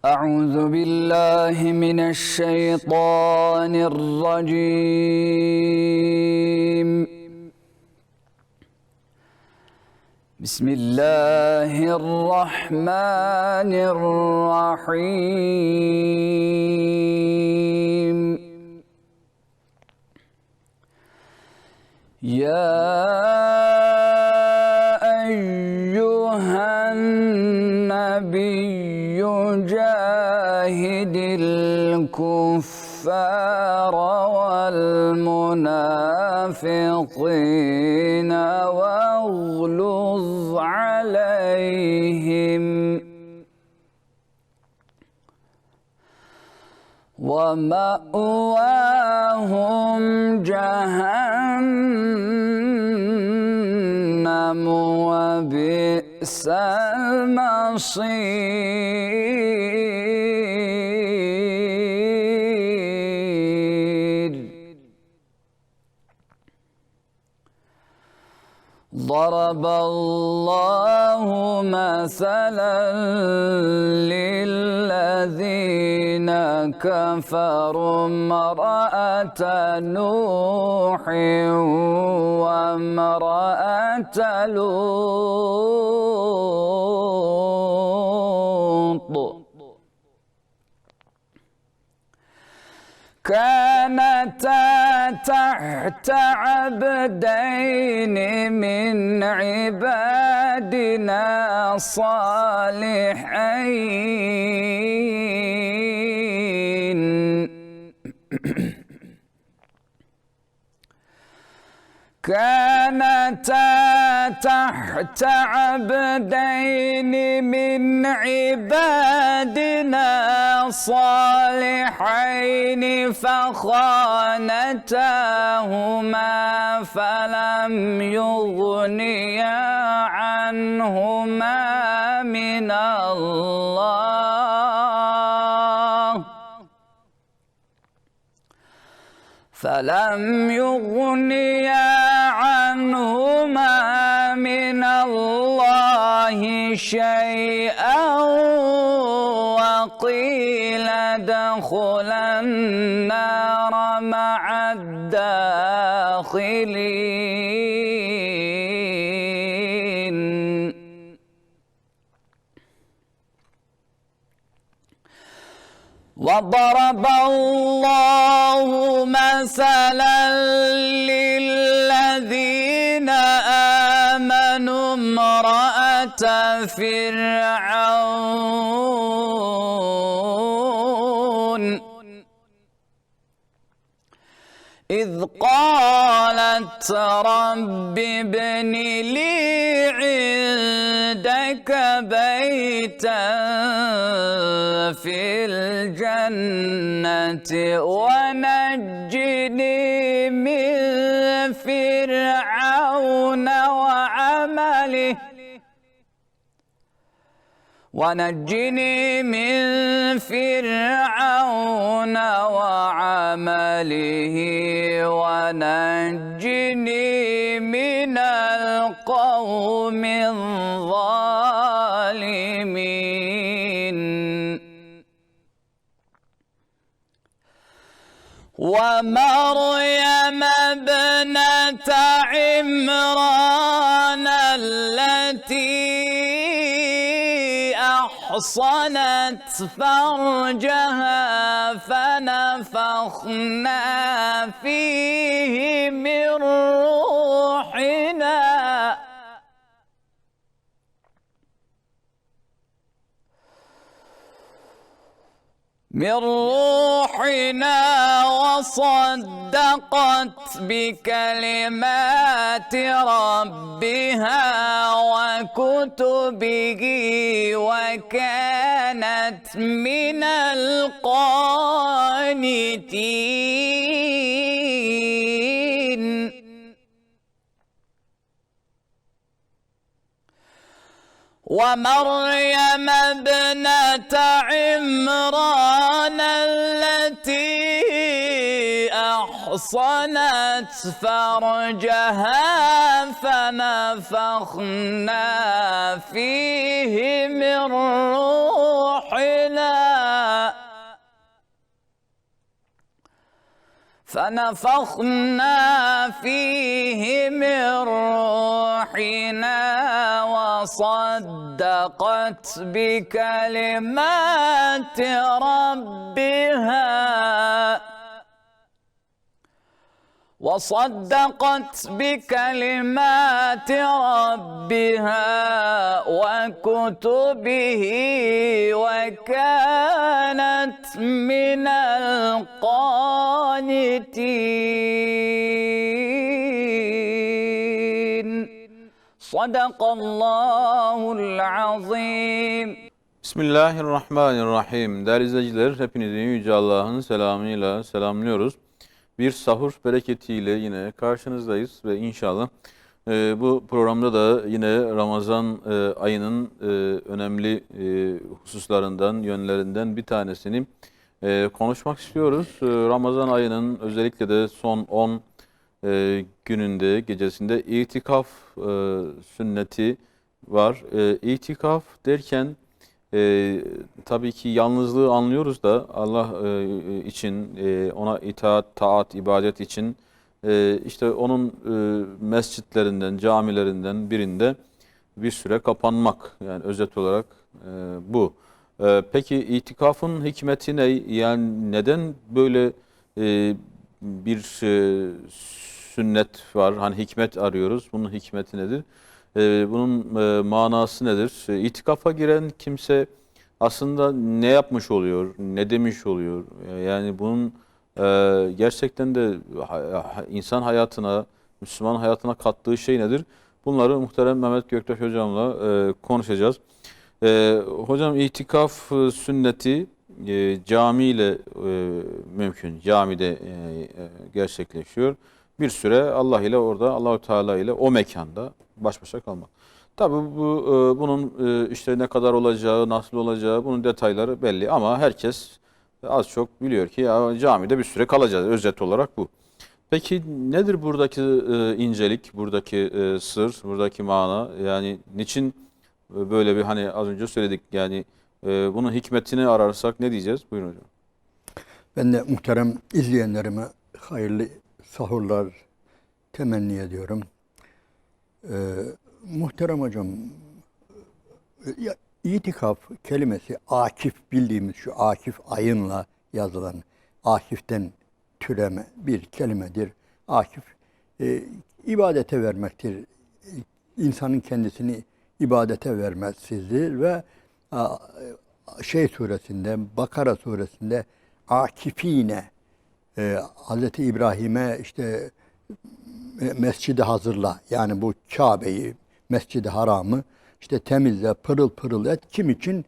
أعوذ بالله من الشيطان الرجيم. بسم الله الرحمن الرحيم. يا أيها النبي جاهد الكفار والمنافقين واغلظ عليهم ومأواهم جهنم وبئس المصير. ضرب الله مثلا للذين كفروا امرأة نوح وامرأة لوط كانتا تحت عبدين من عبادنا صالحين من عبادنا صالحين فخانتاهما فلم يغنيا عنهما من الله شيئا وقيل ادخلا النار مع الداخلين. وضرب الله مثلا للذين آمنوا امرأة فرعون إذ قالت رب ابن لي عندك بيتا في الجنة ونجني من فرعون وعمله ونجني من القوم الظالمين. ومريم ابنة عمران التي أحصنت فرجها فنفخنا فيه من روحنا وصدقت بكلمات ربها وكتبه وكانت من القانتين. ومريم ابنة عمران التي أحصنت فرجها فنفخنا فيه من روحنا فنفخنا فيه من روحنا وصدقت بكلمات ربها وكتبه وكانت من القانتين صدق الله العظيم. Bismillahirrahmanirrahim. Değerli izleyiciler, hepinizi Yüce Allah'ın selamıyla selamlıyoruz. Bir sahur bereketiyle yine karşınızdayız ve inşallah bu programda da yine Ramazan ayının önemli hususlarından, yönlerinden bir tanesini konuşmak istiyoruz. Ramazan ayının özellikle de son 10 gününde, gecesinde itikaf sünneti var. İtikaf derken tabii ki yalnızlığı anlıyoruz da Allah için, ona itaat, taat, ibadet için işte onun mescitlerinden, camilerinden birinde bir süre kapanmak. Yani özet olarak bu. Peki itikafın hikmeti ne? Yani neden böyle bir sünnet var? Hani hikmet arıyoruz. Bunun hikmeti nedir? Bunun manası nedir? İtikafa giren kimse aslında ne yapmış oluyor, ne demiş oluyor? Yani bunun gerçekten de insan hayatına, Müslüman hayatına kattığı şey nedir? Bunları muhterem Mehmet Göktaş hocamla konuşacağız. Hocam itikaf sünneti camiyle mümkün, camide gerçekleşiyor. Bir süre Allah ile orada, Allahu Teala ile o mekanda baş başa kalmak. Tabii bunun işte ne kadar olacağı, nasıl olacağı, bunun detayları belli ama herkes az çok biliyor ki ya camide bir süre kalacağız. Özet olarak bu. Peki nedir buradaki incelik, buradaki sır, buradaki mana? Yani niçin böyle bir hani az önce söyledik yani bunun hikmetini ararsak ne diyeceğiz? Buyurun hocam. Ben de muhterem izleyenlerime hayırlı sahurlar temenni ediyorum. Muhterem hocam, itikaf kelimesi akif, bildiğimiz şu akif ayınla yazılan akiften türeme bir kelimedir. Akif ibadete vermektir. İnsanın kendisini ibadete vermesidir ve suresinde, Bakara suresinde akifine Hz. İbrahim'e işte mescidi hazırla, yani bu Kabe'yi, Mescid-i Haram'ı işte temizle, pırıl pırıl et. Kim için?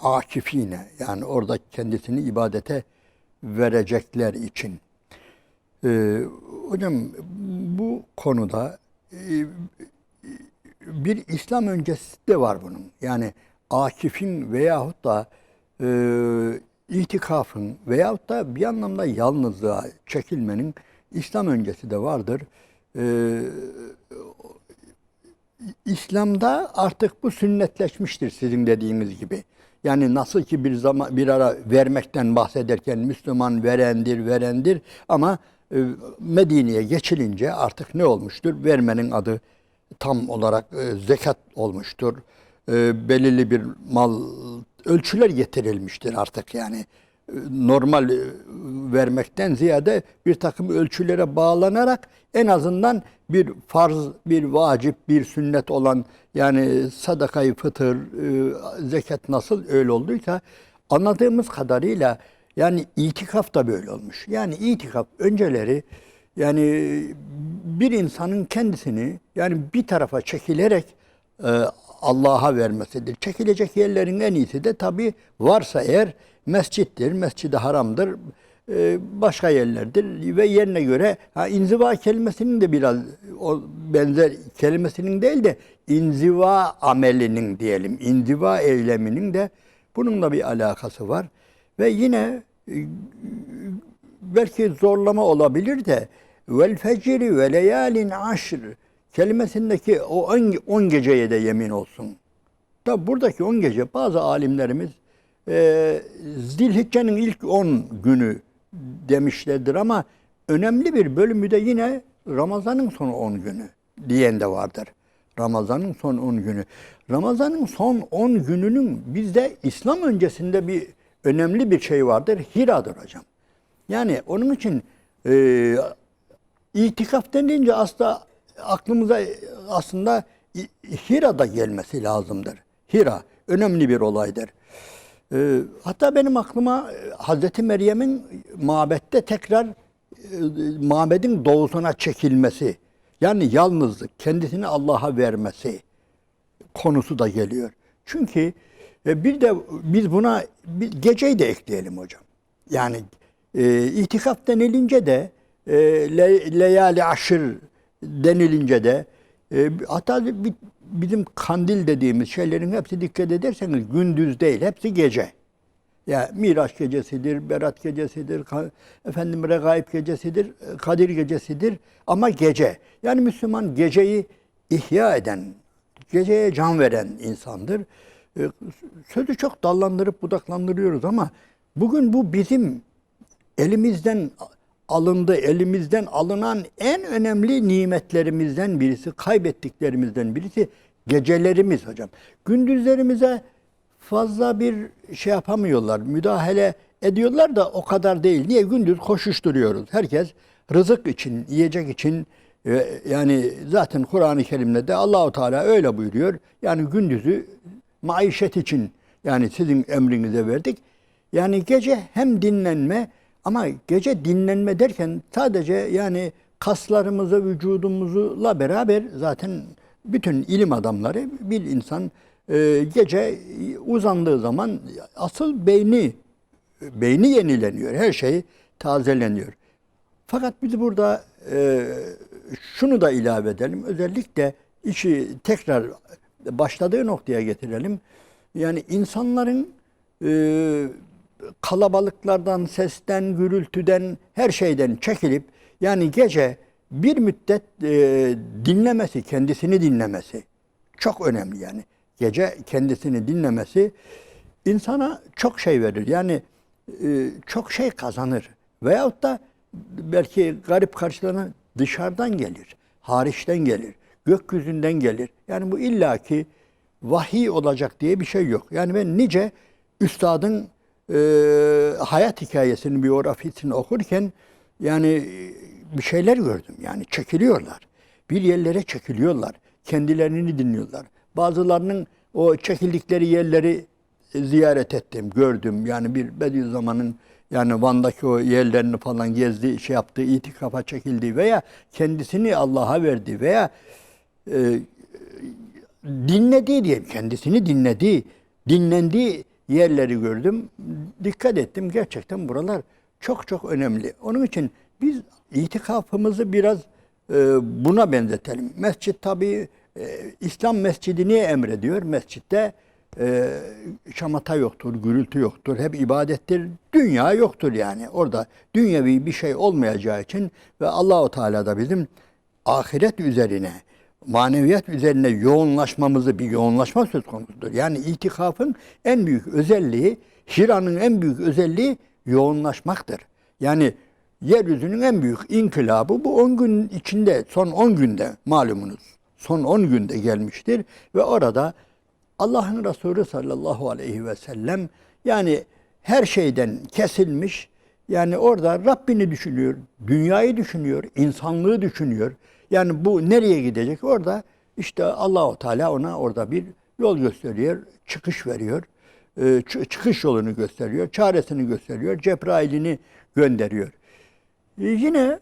Akifine, yani orada kendisini ibadete verecekler için. Hocam bu konuda bir İslam öncesi de var bunun. Yani akifin veyahut da itikafın veyahut da bir anlamda yalnızlığa çekilmenin İslam öncesi de vardır. İslam'da artık bu sünnetleşmiştir sizin dediğiniz gibi. Yani nasıl ki bir ara vermekten bahsederken Müslüman verendir ama Medine'ye geçilince artık ne olmuştur? Vermenin adı tam olarak zekat olmuştur. Belirli bir mal ölçüler getirilmiştir artık yani. Normal vermekten ziyade bir takım ölçülere bağlanarak en azından bir farz, bir vacip, bir sünnet olan yani sadakayı fıtır, zekat nasıl öyle olduysa anladığımız kadarıyla yani itikaf da böyle olmuş. Yani itikaf önceleri yani bir insanın kendisini yani bir tarafa çekilerek Allah'a vermesidir. Çekilecek yerlerin en iyisi de tabii varsa eğer mescittir, Mescid-i Haram'dır, başka yerlerdir ve yerine göre inziva kelimesinin de biraz o benzer kelimesinin değil de inziva amelinin diyelim, inziva eyleminin de bununla bir alakası var. Ve yine belki zorlama olabilir de vel fecri ve leyalin aşr kelimesindeki o 10 geceye de yemin olsun. Tabi buradaki 10 gece bazı alimlerimiz Zilhicce'nin ilk 10 günü demişlerdir ama önemli bir bölümü de yine Ramazan'ın son 10 günü diyen de vardır. Ramazan'ın son 10 günü. Ramazan'ın son 10 gününün bizde İslam öncesinde bir önemli bir şey vardır. Hira'dır hocam. Yani onun için itikaf denilince aklımıza aslında Hira'da gelmesi lazımdır. Hira önemli bir olaydır. Hatta benim aklıma Hazreti Meryem'in mabette tekrar mabedin doğusuna çekilmesi, yani yalnızlık, kendisini Allah'a vermesi konusu da geliyor. Çünkü bir de biz buna geceyi de ekleyelim hocam. Yani itikaf denilince de leyali aşır denilince de hatta bizim kandil dediğimiz şeylerin hepsi dikkat ederseniz gündüz değil, hepsi gece. Ya Miraç gecesidir, Berat gecesidir, Regaib gecesidir, Kadir gecesidir ama gece. Yani Müslüman geceyi ihya eden, geceye can veren insandır. Sözü çok dallandırıp budaklandırıyoruz ama bugün bu bizim elimizden alındı, elimizden alınan en önemli nimetlerimizden birisi, kaybettiklerimizden birisi gecelerimiz hocam. Gündüzlerimize fazla bir şey yapamıyorlar, müdahale ediyorlar da o kadar değil. Niye? Gündüz koşuşturuyoruz. Herkes rızık için, yiyecek için, yani zaten Kur'an-ı Kerim'de de Allahu Teala öyle buyuruyor. Yani gündüzü maişet için, yani sizin emrinize verdik. Yani gece hem dinlenme, ama gece dinlenme derken sadece yani kaslarımızı, vücudumuzla beraber zaten bütün ilim adamları, bir insan gece uzandığı zaman asıl beyni yenileniyor. Her şey tazeleniyor. Fakat biz burada şunu da ilave edelim. Özellikle işi tekrar başladığı noktaya getirelim. Yani insanların kalabalıklardan, sesten, gürültüden, her şeyden çekilip yani gece bir müddet dinlemesi, kendisini dinlemesi çok önemli yani. Gece kendisini dinlemesi insana çok şey verir. Yani çok şey kazanır. Veyahut da belki garip karşılığına dışarıdan gelir, hariçten gelir, gökyüzünden gelir. Yani bu illaki vahiy olacak diye bir şey yok. Yani ben nice üstadın hayat hikayesini, biyografisini okurken yani bir şeyler gördüm. Yani çekiliyorlar. Bir yerlere çekiliyorlar. Kendilerini dinliyorlar. Bazılarının o çekildikleri yerleri ziyaret ettim, gördüm. Yani bir Bediüzzaman'ın yani Van'daki o yerlerini falan gezdi, şey yaptı, itikafa çekildi veya kendisini Allah'a verdi veya dinlediği diyeyim, kendisini dinlendiği yerleri gördüm. Dikkat ettim. Gerçekten buralar çok çok önemli. Onun için biz itikafımızı biraz buna benzetelim. Mescit tabii İslam mescidi niye emrediyor? Mescitte şamata yoktur, gürültü yoktur, hep ibadettir. Dünya yoktur yani. Orada dünyevi bir şey olmayacağı için ve Allahu Teala da bizim ahiret üzerine, maneviyat üzerine yoğunlaşmamızı, bir yoğunlaşma söz konusudur. Yani itikafın en büyük özelliği, Hira'nın en büyük özelliği yoğunlaşmaktır. Yani yeryüzünün en büyük inkılabı bu 10 gün içinde, son 10 günde malumunuz, son 10 günde gelmiştir ve orada Allah'ın Resulü sallallahu aleyhi ve sellem yani her şeyden kesilmiş, yani orada Rabbini düşünüyor, dünyayı düşünüyor, insanlığı düşünüyor. Yani bu nereye gidecek? Orada işte Allahu Teala ona orada bir yol gösteriyor, çıkış veriyor. Çıkış yolunu gösteriyor, çaresini gösteriyor, Cebrail'ini gönderiyor. Yine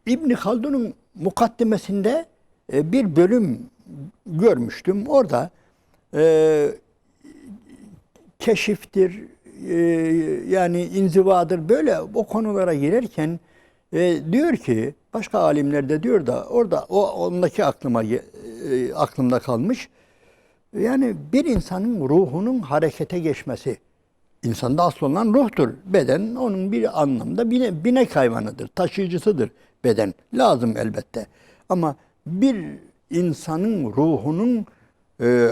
İbn Haldun'un mukaddimesinde bir bölüm görmüştüm. Orada keşiftir, yani inzivadır, böyle o konulara girerken diyor ki, başka alimler de diyor da orada ondaki aklımda kalmış. Yani bir insanın ruhunun harekete geçmesi, insanda asıl olan ruhtur. Beden onun bir anlamda binek hayvanıdır, taşıyıcısıdır beden. Lazım elbette. Ama bir insanın ruhunun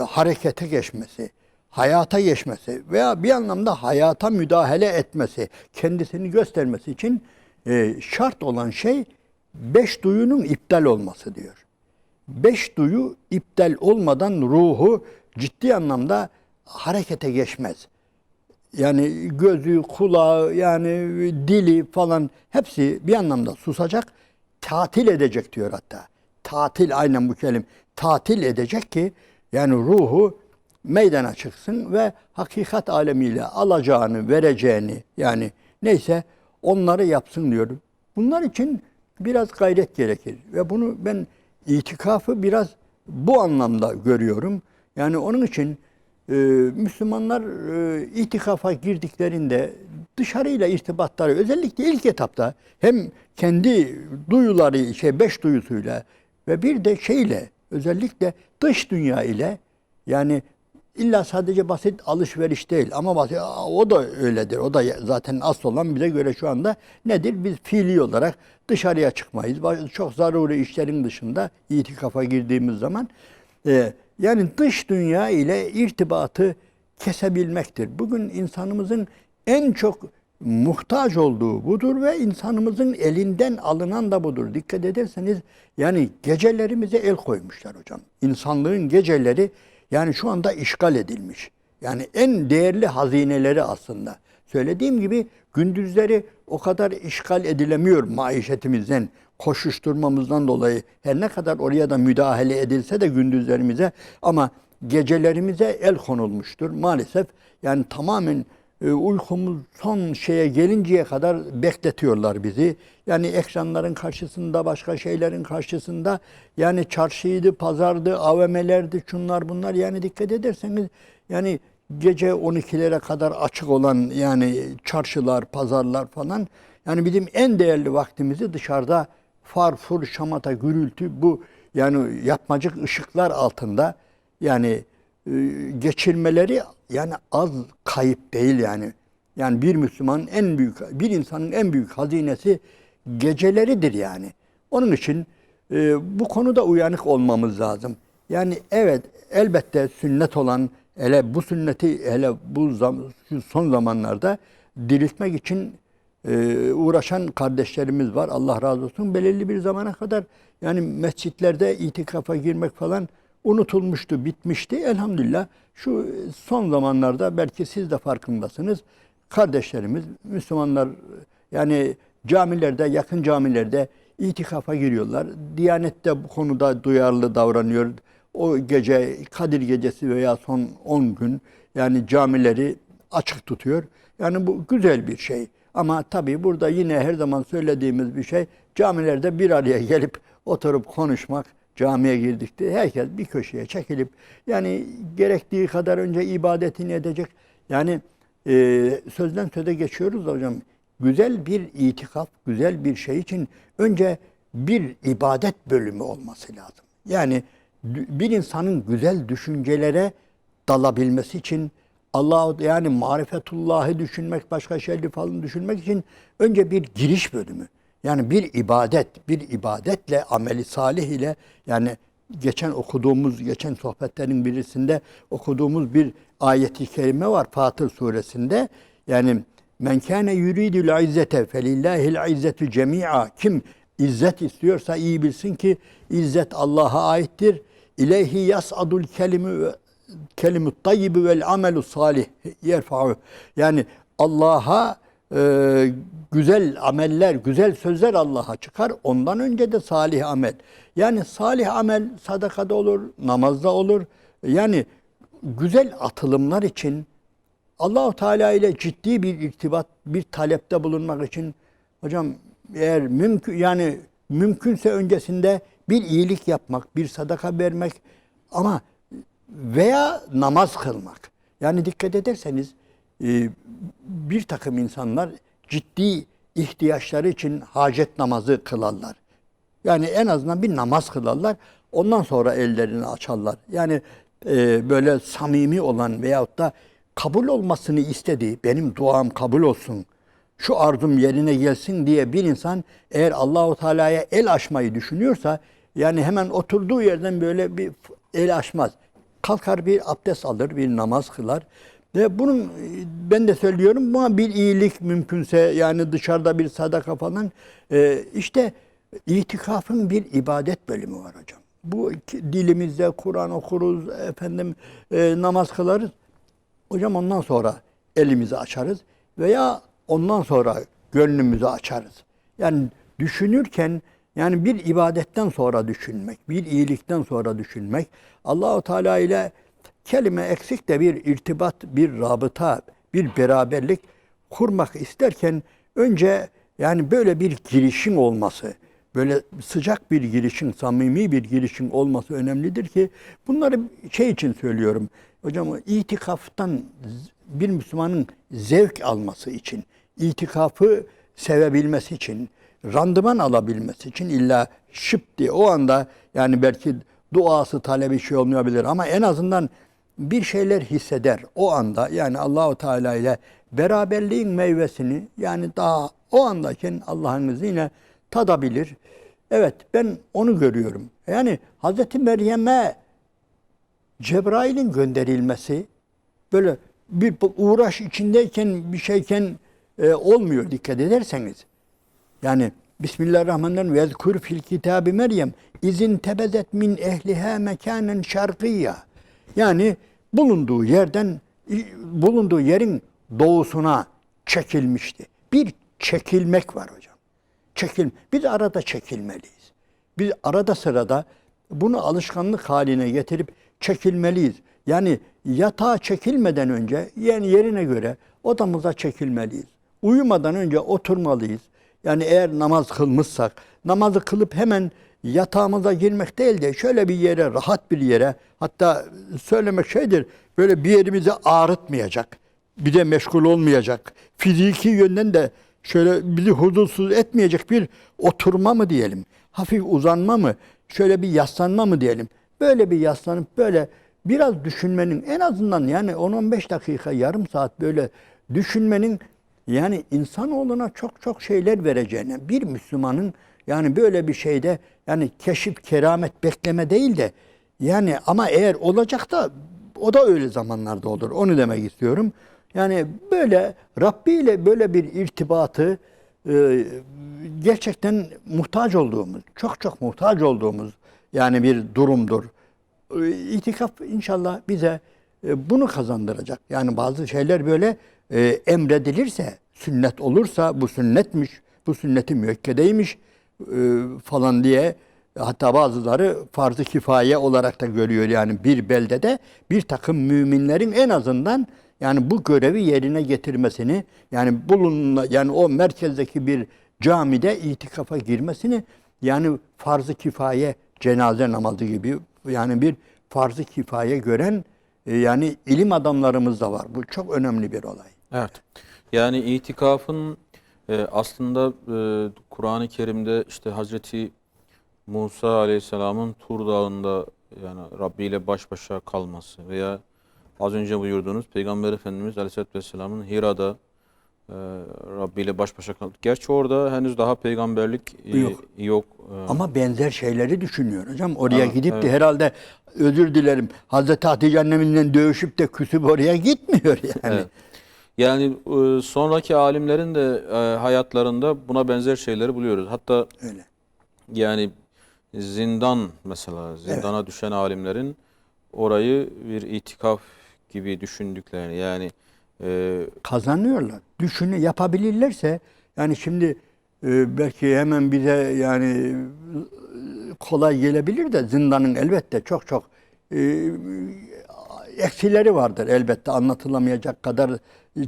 harekete geçmesi, hayata geçmesi veya bir anlamda hayata müdahale etmesi, kendisini göstermesi için şart olan şey 5 duyunun iptal olması diyor. 5 duyu iptal olmadan ruhu ciddi anlamda harekete geçmez. Yani gözü, kulağı, yani dili falan hepsi bir anlamda susacak, tatil edecek diyor hatta. Tatil, aynen bu kelime. Tatil edecek ki yani ruhu meydana çıksın ve hakikat alemiyle alacağını, vereceğini, yani neyse onları yapsın diyor. Bunlar için biraz gayret gerekir ve bunu ben itikafı biraz bu anlamda görüyorum. Yani onun için Müslümanlar itikafa girdiklerinde dışarıyla irtibatları, özellikle ilk etapta hem kendi duyuları, 5 duyusuyla ve bir de şeyle, özellikle dış dünya ile, yani illa sadece basit alışveriş değil ama basit, o da öyledir. O da zaten asıl olan bize göre şu anda nedir? Biz fiili olarak dışarıya çıkmayız. Çok zaruri işlerin dışında itikafa girdiğimiz zaman yani dış dünya ile irtibatı kesebilmektir. Bugün insanımızın en çok muhtaç olduğu budur ve insanımızın elinden alınan da budur. Dikkat ederseniz yani gecelerimize el koymuşlar hocam. İnsanlığın geceleri yani şu anda işgal edilmiş. Yani en değerli hazineleri aslında. Söylediğim gibi gündüzleri o kadar işgal edilemiyor maişetimizden, koşuşturmamızdan dolayı. Her ne kadar oraya da müdahale edilse de gündüzlerimize, ama gecelerimize el konulmuştur. Maalesef yani tamamen uykumuz son şeye gelinceye kadar bekletiyorlar bizi. Yani ekranların karşısında, başka şeylerin karşısında, yani çarşıydı, pazardı, AVM'lerdi, şunlar bunlar, yani dikkat ederseniz yani gece 12'lere kadar açık olan yani çarşılar, pazarlar falan, yani bizim en değerli vaktimizi dışarıda farfur, şamata, gürültü, bu yani yapmacık ışıklar altında yani geçirmeleri yani az kayıp değil yani. Yani bir Müslümanın en büyük, bir insanın en büyük hazinesi geceleridir yani. Onun için bu konuda uyanık olmamız lazım. Yani evet, elbette sünnet olan, hele bu sünneti hele bu şu son zamanlarda diriltmek için uğraşan kardeşlerimiz var. Allah razı olsun. Belirli bir zamana kadar yani mescitlerde itikafa girmek falan unutulmuştu, bitmişti. Elhamdülillah şu son zamanlarda, belki siz de farkındasınız, kardeşlerimiz, Müslümanlar yani camilerde, yakın camilerde itikafa giriyorlar. Diyanet de bu konuda duyarlı davranıyor. O gece, Kadir Gecesi veya son 10 gün yani camileri açık tutuyor. Yani bu güzel bir şey. Ama tabii burada yine her zaman söylediğimiz bir şey, camilerde bir araya gelip oturup konuşmak, camiye girdikte herkes bir köşeye çekilip yani gerektiği kadar önce ibadetini edecek. Yani sözden söze geçiyoruz da hocam, güzel bir itikaf, güzel bir şey için önce bir ibadet bölümü olması lazım. Yani bir insanın güzel düşüncelere dalabilmesi için, yani marifetullahı düşünmek, başka şeyleri falan düşünmek için önce bir giriş bölümü. Yani bir ibadetle, ameli salih ile, yani geçen sohbetlerin birisinde okuduğumuz bir ayet-i kerime var Fatır suresinde. Yani men kâne yuridul izzete felillahil izzetu cemi'a. Kim izzet istiyorsa iyi bilsin ki izzet Allah'a aittir. İleyhi yas'adul kelimut tayyibu vel amelus salih yerfa'u. Yani Allah'a güzel ameller, güzel sözler Allah'a çıkar. Ondan önce de salih amel. Yani salih amel sadakada olur, namazda olur. Yani güzel atılımlar için Allah-u Teala ile ciddi bir irtibat, bir talepte bulunmak için hocam, eğer mümkünse öncesinde bir iyilik yapmak, bir sadaka vermek, ama veya namaz kılmak. Yani dikkat ederseniz bir takım insanlar ciddi ihtiyaçları için hacet namazı kılarlar. Yani en azından bir namaz kılarlar. Ondan sonra ellerini açarlar. Yani böyle samimi olan veyahut da kabul olmasını istediği, benim duam kabul olsun, şu arzum yerine gelsin diye bir insan eğer Allahu Teala'ya el açmayı düşünüyorsa, yani hemen oturduğu yerden böyle bir el açmaz. Kalkar, bir abdest alır, bir namaz kılar. Ve bunun ben de söylüyorum buna bir iyilik mümkünse yani dışarıda bir sadaka falan işte itikafın bir ibadet bölümü var hocam. Bu dilimizde Kur'an okuruz, efendim namaz kılarız. Hocam ondan sonra elimizi açarız veya ondan sonra gönlümüzü açarız. Yani düşünürken yani bir ibadetten sonra düşünmek, bir iyilikten sonra düşünmek, Allahu Teala ile kelime eksik de bir irtibat, bir rabıta, bir beraberlik kurmak isterken önce yani böyle bir girişim olması, böyle sıcak bir girişim, samimi bir girişim olması önemlidir ki bunları şey için söylüyorum. Hocam itikaftan bir Müslümanın zevk alması için, itikafı sevebilmesi için, randıman alabilmesi için illa şıp diye o anda yani belki duası talebi şey olmayabilir ama en azından bir şeyler hisseder o anda yani Allahu Teala ile beraberliğin meyvesini yani daha o andayken Allah'ın izniyle tadabilir. Evet ben onu görüyorum. Yani Hazreti Meryem'e Cebrail'in gönderilmesi böyle bir uğraş içindeyken bir şeyken olmuyor dikkat ederseniz. Yani Bismillahirrahmanirrahim. Vezkur fil kitabi Meryem izin tebezet min ehliha mekanen şarkiyya. Yani bulunduğu yerin doğusuna çekilmişti. Bir çekilmek var hocam. Biz arada çekilmeliyiz. Biz arada sırada bunu alışkanlık haline getirip çekilmeliyiz. Yani yatağa çekilmeden önce yani yerine göre odamıza çekilmeliyiz. Uyumadan önce oturmalıyız. Yani eğer namaz kılmışsak namazı kılıp hemen yatağımıza girmek değil de şöyle bir yere, rahat bir yere, hatta söylemek şeydir, böyle bir yerimizi ağrıtmayacak, bir de meşgul olmayacak, fiziki yönden de şöyle bizi huzursuz etmeyecek bir oturma mı diyelim, hafif uzanma mı, şöyle bir yaslanma mı diyelim. Böyle bir yaslanıp böyle biraz düşünmenin en azından yani 10-15 dakika, yarım saat böyle düşünmenin yani insanoğluna çok çok şeyler vereceğine, bir Müslümanın yani böyle bir şeyde yani keşif, keramet bekleme değil de yani ama eğer olacak da o da öyle zamanlarda olur. Onu demek istiyorum. Yani böyle Rabbi ile böyle bir irtibatı gerçekten muhtaç olduğumuz, çok çok muhtaç olduğumuz yani bir durumdur. İtikaf inşallah bize bunu kazandıracak. Yani bazı şeyler böyle emredilirse, sünnet olursa bu sünnetmiş, bu sünnet-i müekkedeymiş falan diye hatta bazıları farz-ı kifaye olarak da görüyor. Yani bir beldede bir takım müminlerin en azından yani bu görevi yerine getirmesini yani yani o merkezdeki bir camide itikafa girmesini yani farz-ı kifaye cenaze namazı gibi yani bir farz-ı kifaye gören yani ilim adamlarımız da var. Bu çok önemli bir olay. Evet. Yani itikafın aslında Kur'an-ı Kerim'de işte Hazreti Musa Aleyhisselam'ın Tur Dağı'nda yani Rabbi ile baş başa kalması veya az önce buyurduğunuz Peygamber Efendimiz Aleyhisselatü Vesselam'ın Hira'da Rabbi ile baş başa kalması. Gerçi orada henüz daha peygamberlik yok. Ama benzer şeyleri düşünüyor hocam. Oraya gidip de herhalde özür dilerim Hazreti Hatice annemizle dövüşüp de küsüp oraya gitmiyor yani. Evet. Yani sonraki alimlerin de hayatlarında buna benzer şeyleri buluyoruz. Hatta Öyle. yani zindan mesela zindana düşen alimlerin orayı bir itikaf gibi düşündüklerini yani Kazanıyorlar. Yapabilirlerse yani şimdi belki hemen bize yani kolay gelebilir de zindanın elbette çok çok eksileri vardır elbette anlatılamayacak kadar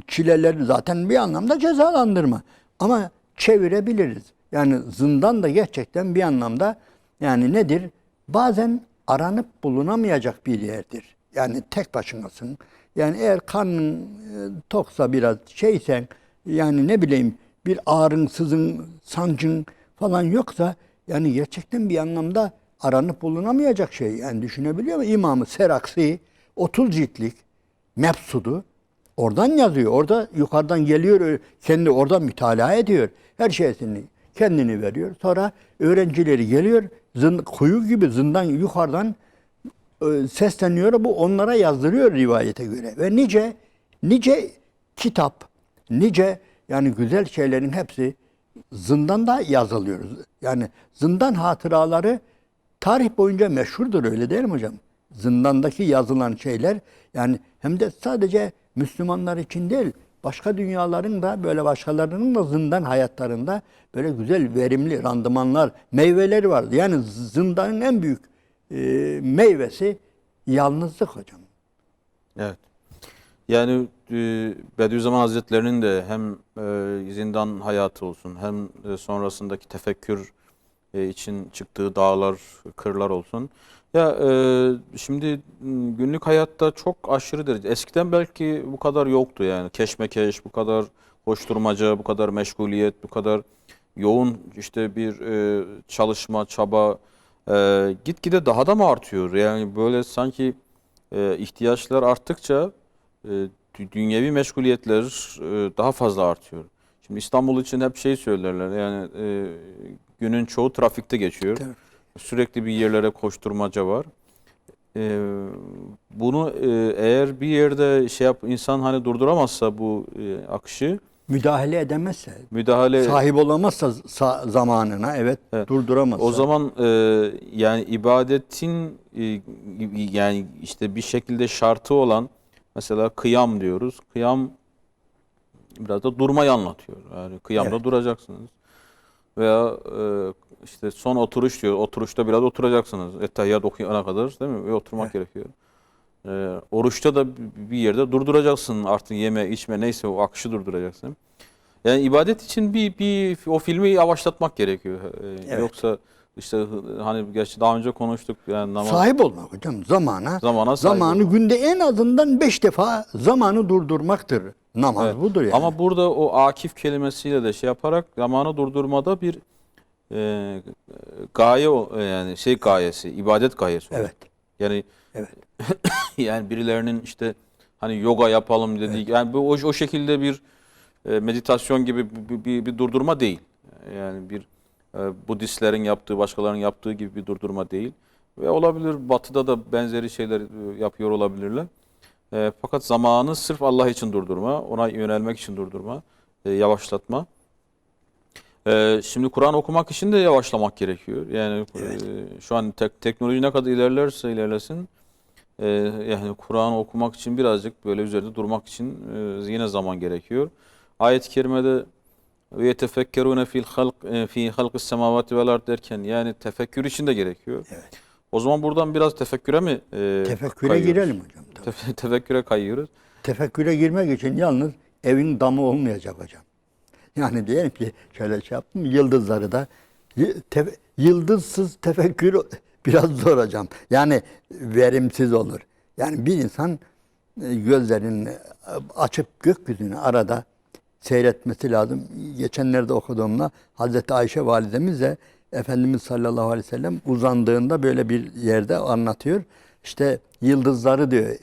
çileleri zaten bir anlamda cezalandırma. Ama çevirebiliriz. Yani zindan da gerçekten bir anlamda yani nedir? Bazen aranıp bulunamayacak bir yerdir. Yani tek başınasın. Yani eğer karnın toksa biraz şeysen yani ne bileyim bir ağrın, sızın, sancın falan yoksa yani gerçekten bir anlamda aranıp bulunamayacak şey. Yani düşünebiliyor musun? İmam-ı Seraksi 30 ciltlik Mebsud'u oradan yazıyor. Orada yukarıdan geliyor, kendi orada mütalaa ediyor. Her şeysini kendini veriyor. Sonra öğrencileri geliyor, kuyu gibi zindan yukarıdan sesleniyor. Bu onlara yazdırıyor rivayete göre. Ve nice kitap, nice yani güzel şeylerin hepsi zindanda yazılıyor. Yani zindan hatıraları tarih boyunca meşhurdur, öyle değil mi hocam? Zindandaki yazılan şeyler, yani hem de sadece Müslümanlar için değil, başka dünyaların da, böyle başkalarının da zindan hayatlarında böyle güzel, verimli randımanlar, meyveleri vardı. Yani zindanın en büyük meyvesi yalnızlık hocam. Evet. Yani Bediüzzaman Hazretleri'nin de hem zindan hayatı olsun, hem sonrasındaki tefekkür için çıktığı dağlar, kırlar olsun. Ya şimdi günlük hayatta çok aşırı derece. Eskiden belki bu kadar yoktu yani. Keşmekeş, bu kadar koşturmaca, bu kadar meşguliyet, bu kadar yoğun işte bir çalışma, çaba gitgide daha da mı artıyor? Yani böyle sanki ihtiyaçlar arttıkça dünyevi meşguliyetler daha fazla artıyor. Şimdi İstanbul için hep şey söylerler yani günün çoğu trafikte geçiyor. Tabii. Sürekli bir yerlere koşturmaca var. Bunu eğer bir yerde insan hani durduramazsa bu akışı, Müdahale edemezse, müdahale sahip olamazsa zamanına, evet, Evet. durduramazsa. O zaman yani ibadetin yani işte bir şekilde şartı olan mesela kıyam diyoruz. Kıyam biraz da durmayı anlatıyor. Yani kıyamda Evet. duracaksınız. Veya işte son oturuş diyor. Oturuşta biraz oturacaksınız. Ettehiyyat okuyana kadar, değil mi? Ve oturmak gerekiyor. Oruçta da bir yerde durduracaksın. Artık yeme, içme neyse o akışı durduracaksın. Yani ibadet için bir o filmi yavaşlatmak gerekiyor. Evet. Yoksa işte hani gerçi daha önce konuştuk yani namaz Sahip olmak hocam zamana. Zamana sahip Zamanı olmak. günde en azından 5 defa zamanı durdurmaktır. Namaz Evet. budur yani. Ama burada o akif kelimesiyle de yaparak zamanı durdurmada bir e, gaye yani gayesi, ibadet gayesi. Evet. Yani Evet. yani birilerinin işte hani yoga yapalım dediği yani bu o şekilde bir meditasyon gibi bir durdurma değil. Yani bir Budistlerin yaptığı, başkalarının yaptığı gibi bir durdurma değil. Ve olabilir Batı'da da benzeri şeyler yapıyor olabilirler. Fakat zamanı sırf Allah için durdurma, ona yönelmek için durdurma, yavaşlatma. Şimdi Kur'an okumak için de yavaşlamak gerekiyor. Yani Evet. şu an teknoloji ne kadar ilerlerse ilerlesin, yani Kur'an okumak için birazcık böyle üzerinde durmak için yine zaman gerekiyor. Ayet-i kerimede ve yetefekkerune fi halqis semavati vel ard derken yani tefekkür için de gerekiyor. Evet. O zaman buradan biraz tefekküre mi Tefekküre kayıyoruz? girelim hocam. Tabii. Tefekküre kayıyoruz. Tefekküre girmek için yalnız evin damı olmayacak hocam. Yani diyelim ki şöyle şey yaptım, yıldızları da yıldızsız tefekkür biraz zor hocam. Yani verimsiz olur. Yani bir insan gözlerini açıp gökyüzünü arada seyretmesi lazım. Geçenlerde okuduğumda Hazreti Ayşe validemiz de Efendimiz sallallahu aleyhi ve sellem uzandığında böyle bir yerde anlatıyor. İşte yıldızları diyor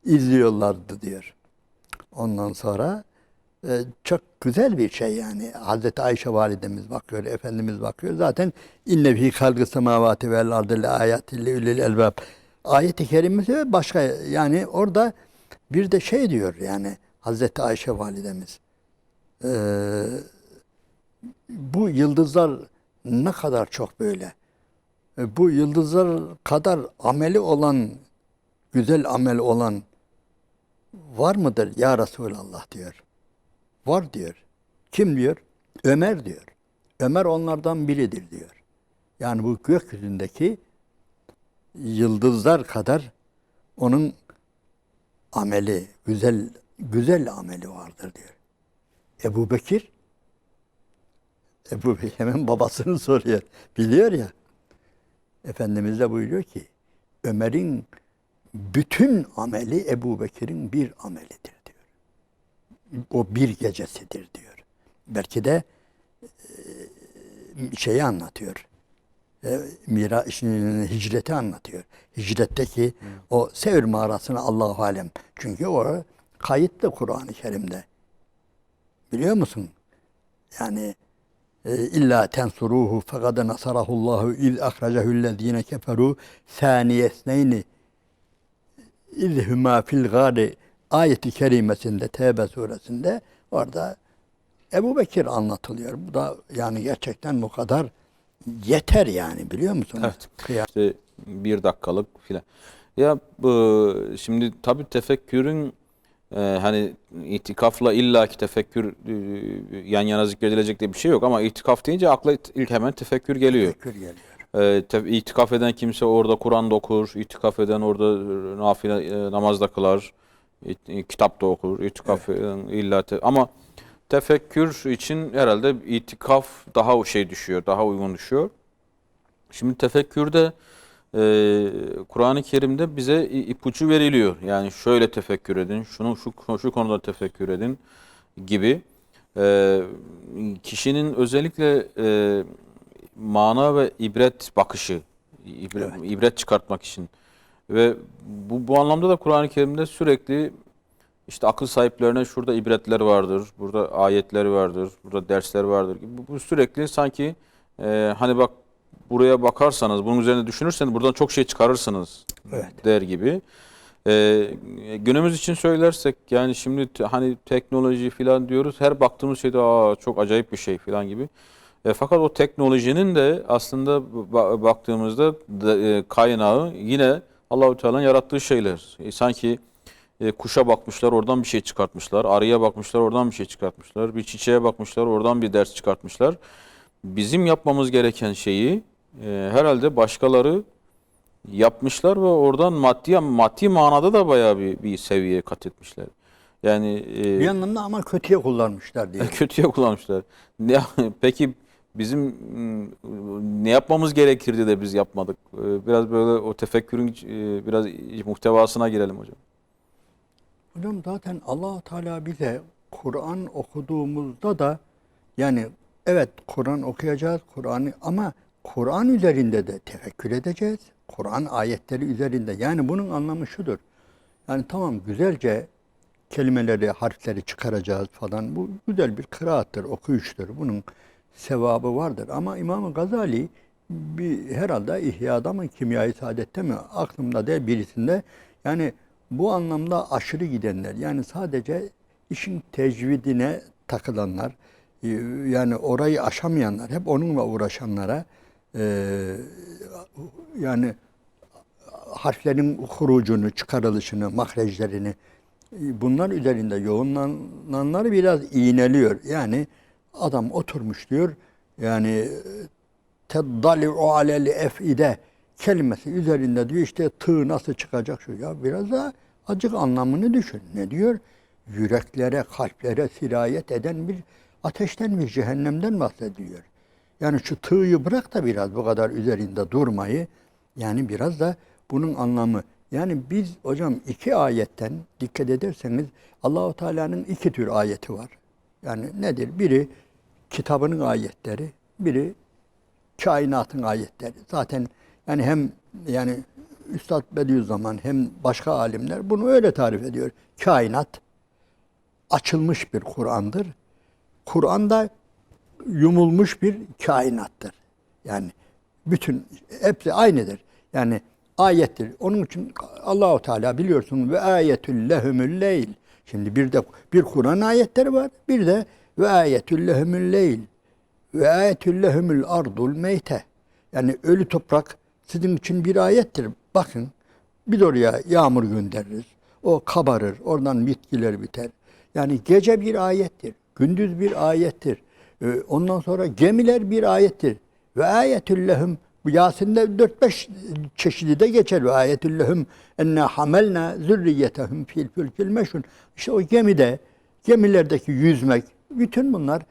izliyorlardı diyor. Ondan sonra çok güzel bir şey yani. Hazreti Ayşe validemiz bakıyor, Efendimiz bakıyor. Zaten inne fî halgı semâvâti vel ardı le âyâtin li ulil elbâb. Ayet-i kerimesi ve başka yani orada bir de şey diyor yani Hazreti Ayşe validemiz. Bu yıldızlar ne kadar çok böyle. Bu yıldızlar kadar ameli olan, güzel amel olan var mıdır ya Resulallah diyor. Var diyor. Kim diyor? Ömer diyor. Ömer onlardan biridir diyor. Yani bu gökyüzündeki yıldızlar kadar onun ameli, güzel ameli vardır diyor. Ebu Bekir hemen babasını soruyor. Biliyor ya. Efendimiz de buyuruyor ki Ömer'in bütün ameli Ebu Bekir'in bir amelidir diyor. O bir gecesidir diyor. Belki de şeyi anlatıyor. Hicreti anlatıyor. Hicretteki o Sevr mağarasını Allahu alem. Çünkü o kayıtlı Kur'an-ı Kerim'de. Biliyor musun? Yani illa tensuruhu fekad nasarahullahu iz ahracehu'llezine keferu saniyesneyni iz huma fil gâri ayeti kerimesinde Tevbe suresinde orada Ebu Bekir anlatılıyor. Bu da yani gerçekten bu kadar yeter yani, biliyor musunuz? Evet. İşte bir dakikalık filan. Ya şimdi tabii tefekkürün hani itikafla illaki tefekkür yan yana zikredilecek diye bir şey yok ama itikaf deyince akla ilk hemen tefekkür geliyor. Tefekkür geliyor. İtikaf eden kimse orada Kur'an da okur, itikaf eden orada nafile namaz da kılar, kitap da okur, itikaf eden ama tefekkür için herhalde itikaf daha düşüyor, daha uygun düşüyor. Şimdi tefekkürde Kur'an-ı Kerim'de bize ipucu veriliyor. Yani şöyle tefekkür edin, şu konuda tefekkür edin gibi. Kişinin özellikle mana ve ibret bakışı, ibret çıkartmak için ve bu anlamda da Kur'an-ı Kerim'de sürekli işte akıl sahiplerine şurada ibretler vardır, burada ayetler vardır, burada dersler vardır. Bu sürekli sanki hani bak buraya bakarsanız, bunun üzerine düşünürseniz buradan çok şey çıkarırsınız der gibi. Günümüz için söylersek yani şimdi hani teknoloji falan diyoruz. Her baktığımız şeyde çok acayip bir şey falan gibi. Fakat o teknolojinin de aslında baktığımızda kaynağı yine Allahu Teala'nın yarattığı şeyler. Sanki kuşa bakmışlar, oradan bir şey çıkartmışlar. Arıya bakmışlar, oradan bir şey çıkartmışlar. Bir çiçeğe bakmışlar, oradan bir ders çıkartmışlar. Bizim yapmamız gereken şeyi herhalde başkaları yapmışlar ve oradan maddi manada da bayağı bir seviyeye kat etmişler. Yani Bir anlamda ama kötüye kullanmışlar diye. kötüye kullanmışlar. Peki bizim ne yapmamız gerekirdi de biz yapmadık? Biraz böyle o tefekkürün biraz muhtevasına girelim hocam. Hocam zaten Allah Teala bize Kur'an okuduğumuzda da yani evet Kur'an okuyacağız, ama Kur'an üzerinde de tefekkür edeceğiz. Kur'an ayetleri üzerinde. Yani bunun anlamı şudur. Yani tamam güzelce kelimeleri, harfleri çıkaracağız falan. Bu güzel bir kıraattır, okuyuştur. Bunun sevabı vardır. Ama İmam Gazali herhalde İhya'da mı, Kimya-i Saadet'te mi, aklımda değil birisinde, yani bu anlamda aşırı gidenler, yani sadece işin tecvidine takılanlar, yani orayı aşamayanlar, hep onunla uğraşanlara yani harflerin hurucunu, çıkarılışını, mahrejlerini bunlar üzerinde yoğunlananları biraz iğneliyor. Yani adam oturmuş diyor, yani teddali'u alel ef'ide kelimesi üzerinde diyor işte tığ nasıl çıkacak şu ya, biraz da acık anlamını düşün. Ne diyor? Yüreklere, kalplere sirayet eden bir ateşten, bir cehennemden bahsediyor. Yani şu tığı bırak da biraz bu kadar üzerinde durmayı, yani biraz da bunun anlamı. Yani biz hocam iki ayetten dikkat ederseniz Allahu Teala'nın iki tür ayeti var. Yani nedir? Biri kitabının ayetleri, biri kainatın ayetleri. Zaten yani hem yani Üstad Bediüzzaman hem başka alimler bunu öyle tarif ediyor. Kainat açılmış bir Kur'an'dır. Kur'an'da yumulmuş bir kainattır. Yani bütün hepsi aynıdır. Yani ayettir. Onun için Allahu Teala biliyorsun ve ayetül lehumul leyl. Şimdi bir Kur'an ayetleri var. Bir de ve ayetül lehumul leyl. Ve ayetül lehumul ardul meyte. Yani ölü toprak sizin için bir ayettir. Bakın biz oraya yağmur göndeririz. O kabarır. Oradan bitkiler biter. Yani gece bir ayettir. Gündüz bir ayettir. Ondan sonra gemiler bir ayettir. Ve ayetül lehum, Yasin'de 4-5 çeşidi de geçer. Ve ayetül lehum enna hamelna zürriyetehum fil fülkil meşhun. İşte o gemilerdeki yüzmek, bütün bunlar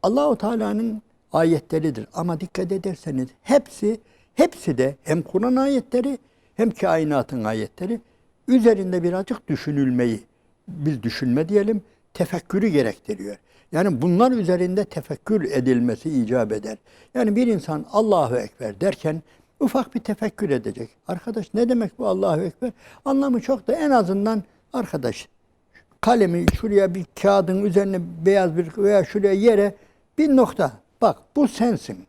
Allahu Teala'nın ayetleridir. Ama dikkat ederseniz hepsi de hem Kur'an ayetleri hem kainatın ayetleri üzerinde birazcık düşünülmeyi, biz düşünme diyelim, tefekkürü gerektiriyor. Yani bunlar üzerinde tefekkür edilmesi icap eder. Yani bir insan Allahu Ekber derken ufak bir tefekkür edecek. Arkadaş ne demek bu Allahu Ekber? Anlamı çok da en azından arkadaş kalemi şuraya bir kağıdın üzerine beyaz bir veya şuraya yere bir nokta. Bak bu sensin.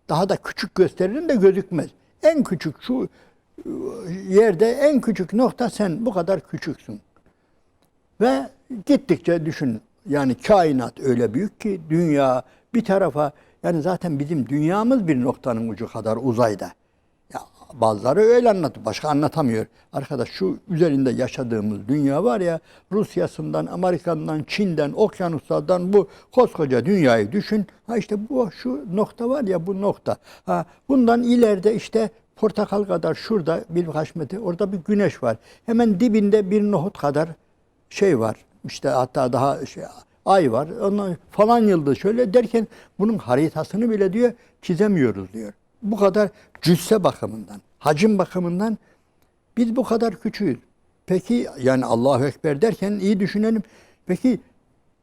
Daha da küçük gösteririm de gözükmez. En küçük şu yerde en küçük nokta sen. Bu kadar küçüksün. Ve gittikçe düşün, yani kainat öyle büyük ki dünya bir tarafa, yani zaten bizim dünyamız bir noktanın ucu kadar uzayda. Ya bazıları öyle anlatıyor, başka anlatamıyor. Arkadaş şu üzerinde yaşadığımız dünya var ya, Rusya'sından, Amerika'dan, Çin'den, okyanuslardan bu koskoca dünyayı düşün. Ha işte bu şu nokta var ya, bu nokta. Ha bundan ileride işte portakal kadar şurada birkaç metre orada bir güneş var. Hemen dibinde bir nohut kadar şey var. İşte hatta daha ay var. Ondan falan yıldız şöyle derken bunun haritasını bile diyor çizemiyoruz diyor. Bu kadar cüsse bakımından, hacim bakımından biz bu kadar küçüğüz. Peki yani Allahu Ekber derken iyi düşünelim. Peki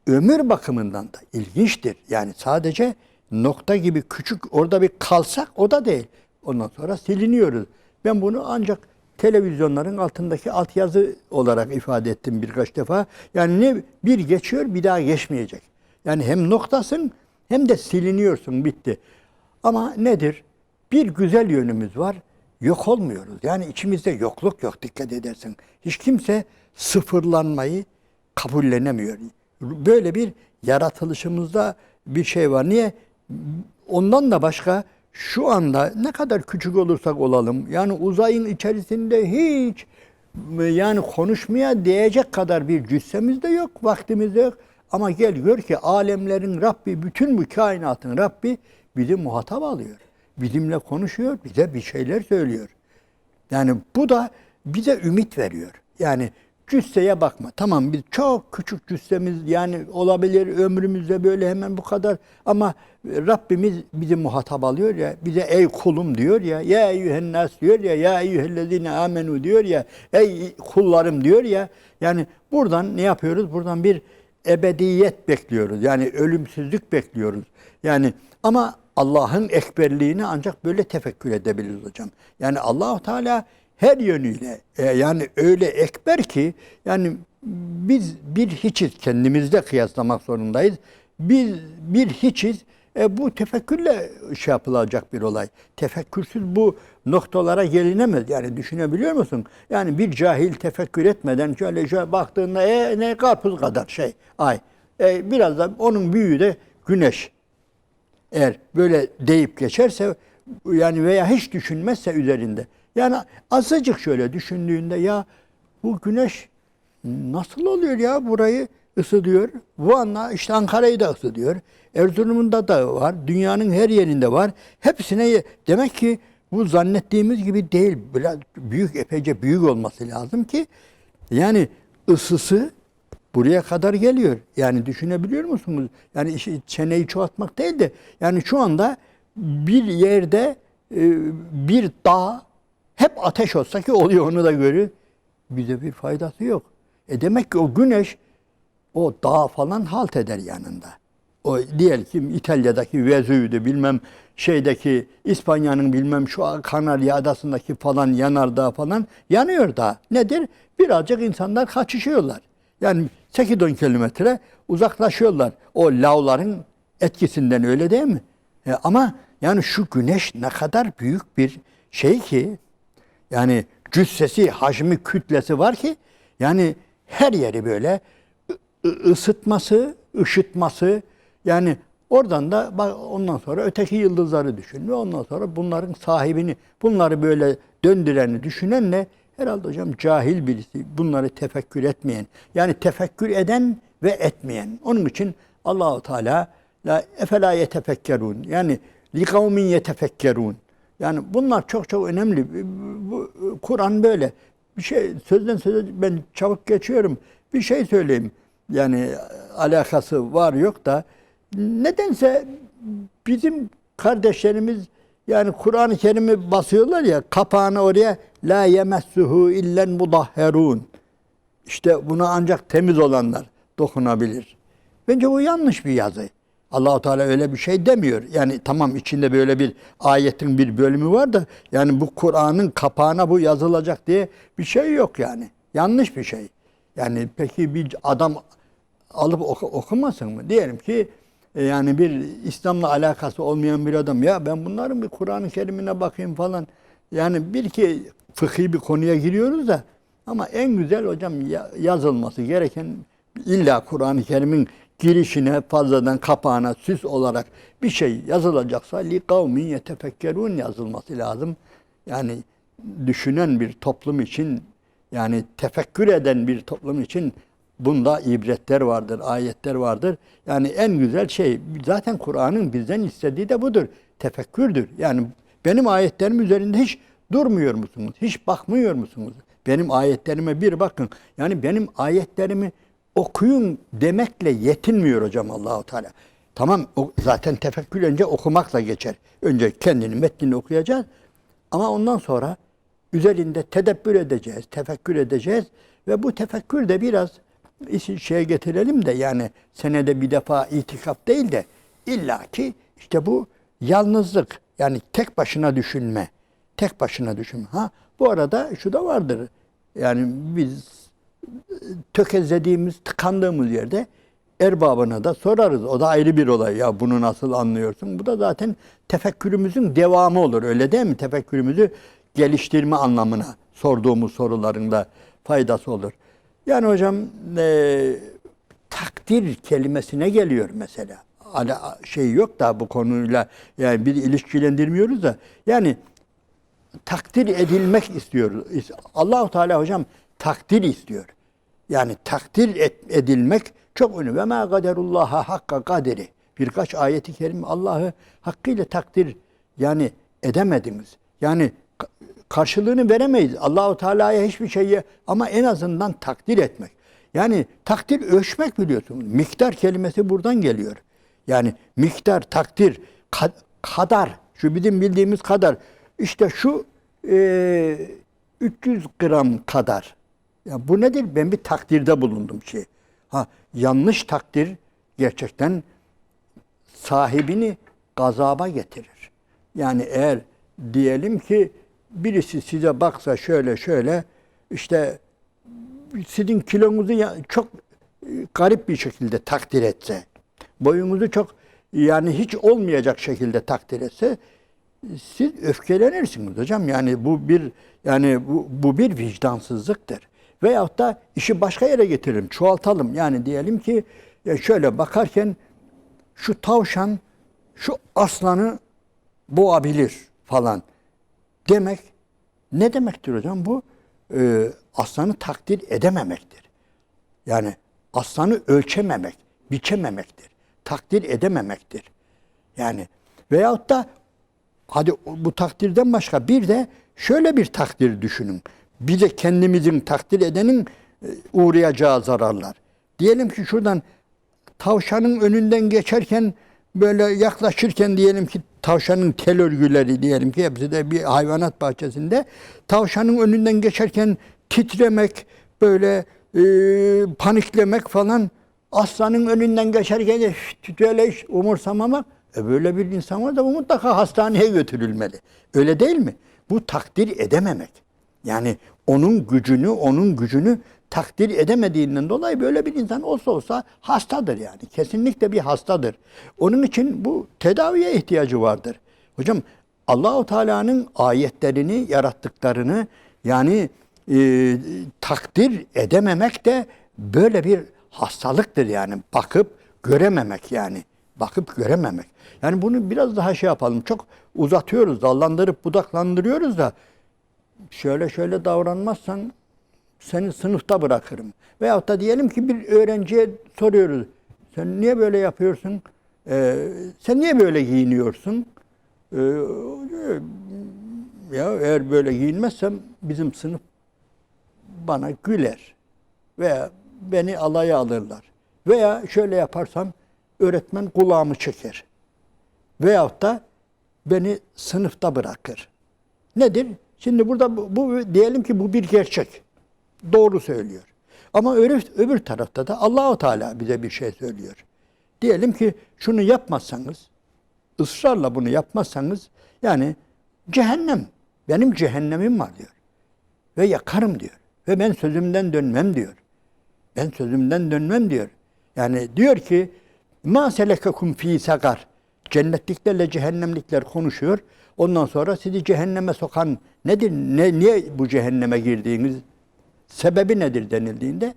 ömür bakımından da ilginçtir. Yani sadece nokta gibi küçük orada bir kalsak o da değil. Ondan sonra siliniyoruz. Ben bunu ancak televizyonların altındaki altyazı olarak ifade ettim birkaç defa. Yani ne bir geçiyor bir daha geçmeyecek. Yani hem noktasın hem de siliniyorsun, bitti. Ama nedir? Bir güzel yönümüz var. Yok olmuyoruz. Yani içimizde yokluk yok, dikkat edersin. Hiç kimse sıfırlanmayı kabullenemiyor. Böyle bir yaratılışımızda bir şey var. Niye? Ondan da başka şu anda ne kadar küçük olursak olalım, yani uzayın içerisinde hiç yani konuşmaya değecek kadar bir cüssemiz de yok, vaktimiz de yok. Ama gel gör ki alemlerin Rabbi, bütün bu kainatın Rabbi bizi muhatap alıyor. Bizimle konuşuyor, bize bir şeyler söylüyor. Yani bu da bize ümit veriyor. Yani cüsseye bakma. Tamam biz çok küçük cüssemiz yani olabilir ömrümüzde böyle hemen bu kadar. Ama Rabbimiz bizi muhatap alıyor ya. Bize ey kulum diyor ya. Ya eyyühennas diyor ya. Ya eyyühellezine amenu diyor ya. Ey kullarım diyor ya. Yani buradan ne yapıyoruz? Buradan bir ebediyet bekliyoruz. Yani ölümsüzlük bekliyoruz. Yani ama Allah'ın ekberliğini ancak böyle tefekkür edebiliriz hocam. Yani Allah-u Teala her yönüyle yani öyle ekber ki yani biz bir hiçiz, kendimizde kıyaslamak zorundayız. Biz bir hiçiz. Bu tefekkürle şey yapılacak bir olay. Tefekkürsüz bu noktalara gelinemez. Yani düşünebiliyor musun? Yani bir cahil tefekkür etmeden şöyle baktığında ne karpuz kadar şey ay. Biraz da onun büyüğü de güneş. Eğer böyle deyip geçerse yani veya hiç düşünmezse üzerinde. Yani azıcık şöyle düşündüğünde ya bu güneş nasıl oluyor ya burayı ısıtıyor. Bu anda işte Ankara'yı da ısıtıyor. Erzurum'da da var. Dünyanın her yerinde var. Hepsine demek ki bu zannettiğimiz gibi değil. Biraz büyük, epeyce büyük olması lazım ki yani ısısı buraya kadar geliyor. Yani düşünebiliyor musunuz? Yani çeneyi çoğaltmak değil de yani şu anda bir yerde bir dağ hep ateş olsa ki oluyor, onu da görüyor. Bize bir faydası yok. Demek ki o güneş o dağ falan halt eder yanında. O diyelim ki İtalya'daki Vezüv'de bilmem şeydeki İspanya'nın bilmem şu Kanarya Adası'ndaki falan yanardağ falan yanıyor da. Nedir? Birazcık insanlar kaçışıyorlar. Yani 8-10 kilometre uzaklaşıyorlar. O lavların etkisinden, öyle değil mi? Ama yani şu güneş ne kadar büyük bir şey ki yani cüssesi, hacmi, kütlesi var ki yani her yeri böyle ısıtması, ışıtması yani oradan da ondan sonra öteki yıldızları düşün ve ondan sonra bunların sahibini, bunları böyle döndüreni düşünenle herhalde hocam cahil birisi, bunları tefekkür etmeyen, yani tefekkür eden ve etmeyen. Onun için Allahu Teala la efela yetefekkerun yani li kavmin yetefekkerun. Yani bunlar çok çok önemli. Bu Kur'an böyle. Bir şey sözden söze ben çabuk geçiyorum. Bir şey söyleyeyim. Yani alakası var yok da nedense bizim kardeşlerimiz yani Kur'an-ı Kerim'i basıyorlar ya, kapağını oraya la yemessuhu illen mudahherun. İşte buna ancak temiz olanlar dokunabilir. Bence bu yanlış bir yazı. Allah-u Teala öyle bir şey demiyor. Yani tamam içinde böyle bir ayetin bir bölümü var da yani bu Kur'an'ın kapağına bu yazılacak diye bir şey yok yani. Yanlış bir şey. Yani peki bir adam alıp okumasın mı? Diyelim ki yani bir İslam'la alakası olmayan bir adam ya ben bunların bir Kur'an-ı Kerim'ine bakayım falan. Yani bir ki fıkhi bir konuya giriyoruz da Ama en güzel hocam yazılması gereken illa Kur'an-ı Kerim'in girişine fazladan kapağına süs olarak bir şey yazılacaksa li kavmin yetefekkerun yazılması lazım. Yani düşünen bir toplum için, yani tefekkür eden bir toplum için bunda ibretler vardır, ayetler vardır. Yani en güzel şey zaten Kur'an'ın bizden istediği de budur. Tefekkürdür. Yani benim ayetlerim üzerinde hiç durmuyor musunuz? Hiç bakmıyor musunuz? Benim ayetlerime bir bakın. Yani benim ayetlerimi okuyun demekle yetinmiyor hocam Allahu Teala. Tamam, zaten tefekkür önce okumakla geçer. Önce kendini metnini okuyacağız. Ama ondan sonra üzerinde tedebbür edeceğiz, tefekkür edeceğiz ve bu tefekkür de biraz şeye getirelim de, yani senede bir defa itikaf değil de illaki işte bu yalnızlık, yani tek başına düşünme. Tek başına düşünme. Ha, bu arada şu da vardır. Yani biz tökezlediğimiz, tıkandığımız yerde erbabına da sorarız. O da ayrı bir olay. Ya bunu nasıl anlıyorsun? Bu da zaten tefekkürümüzün devamı olur. Öyle değil mi? Tefekkürümüzü geliştirme anlamına sorduğumuz soruların da faydası olur. Yani hocam takdir kelimesine geliyor mesela. Şey yok da bu konuyla, yani bir ilişkilendirmiyoruz da, yani takdir edilmek istiyoruz. Allah-u Teala hocam takdir istiyor. Yani takdir edilmek çok önemli. Ve ma kaderullaha hakka kaderi. Birkaç ayeti kerime Allah'ı hakkıyla takdir yani edemediniz. Yani karşılığını veremeyiz. Allahu Teala'ya hiçbir şeyi, ama en azından takdir etmek. Yani takdir ölçmek, biliyorsunuz. Miktar kelimesi buradan geliyor. Yani miktar, takdir, kadar. Şu bizim bildiğimiz kadar. İşte şu 300 gram kadar. Ya bu nedir? Ben bir takdirde bulundum şey. Ha, yanlış takdir gerçekten sahibini gazaba getirir. Yani eğer diyelim ki birisi size baksa şöyle şöyle, işte sizin kilonuzu çok garip bir şekilde takdir etse, boyunuzu çok yani hiç olmayacak şekilde takdir etse, siz öfkelenirsiniz hocam. Yani bu bir vicdansızlıktır. Veyahut da işi başka yere getirelim, çoğaltalım. Yani diyelim ki şöyle bakarken şu tavşan şu aslanı boğabilir falan demek ne demektir hocam? Bu aslanı takdir edememektir. Yani aslanı ölçememek, biçememektir. Takdir edememektir. Yani veyahut da hadi bu takdirden başka bir de şöyle bir takdir düşünün. Bir de kendimizin takdir edenin uğrayacağı zararlar. Diyelim ki şuradan tavşanın önünden geçerken, böyle yaklaşırken, diyelim ki tavşanın tel örgüleri, diyelim ki hepsi de bir hayvanat bahçesinde, tavşanın önünden geçerken titremek, böyle paniklemek falan, aslanın önünden geçerken de böyle hiç umursamamak, böyle bir insan var da bu mutlaka hastaneye götürülmeli. Öyle değil mi? Bu takdir edememek. Yani onun gücünü takdir edemediğinden dolayı böyle bir insan olsa hastadır yani. Kesinlikle bir hastadır. Onun için bu tedaviye ihtiyacı vardır. Hocam Allahu Teala'nın ayetlerini, yarattıklarını yani takdir edememek de böyle bir hastalıktır yani. Bakıp görememek yani. Bakıp görememek. Yani bunu biraz daha şey yapalım. Çok uzatıyoruz, dallandırıp budaklandırıyoruz da şöyle davranmazsan seni sınıfta bırakırım. Veyahut da diyelim ki bir öğrenciye soruyoruz. Sen niye böyle yapıyorsun? Sen niye böyle giyiniyorsun? Ya eğer böyle giyinmezsem bizim sınıf bana güler. Veya beni alaya alırlar. Veya şöyle yaparsam öğretmen kulağımı çeker. Veyahut da beni sınıfta bırakır. Nedir? Şimdi burada bu diyelim ki bu bir gerçek. Doğru söylüyor. Ama öbür tarafta da Allahu Teala bize bir şey söylüyor. Diyelim ki şunu yapmazsanız, ısrarla bunu yapmazsanız, yani cehennem, benim cehennemim var diyor. Ve yakarım diyor. Ve ben sözümden dönmem diyor. Ben sözümden dönmem diyor. Yani diyor ki مَا سَلَكَكُمْ ف۪ي سَقَرٍ. Cennetliklerle cehennemlikler konuşuyor. Ondan sonra sizi cehenneme sokan nedir? Niye bu cehenneme girdiğiniz? Sebebi nedir denildiğinde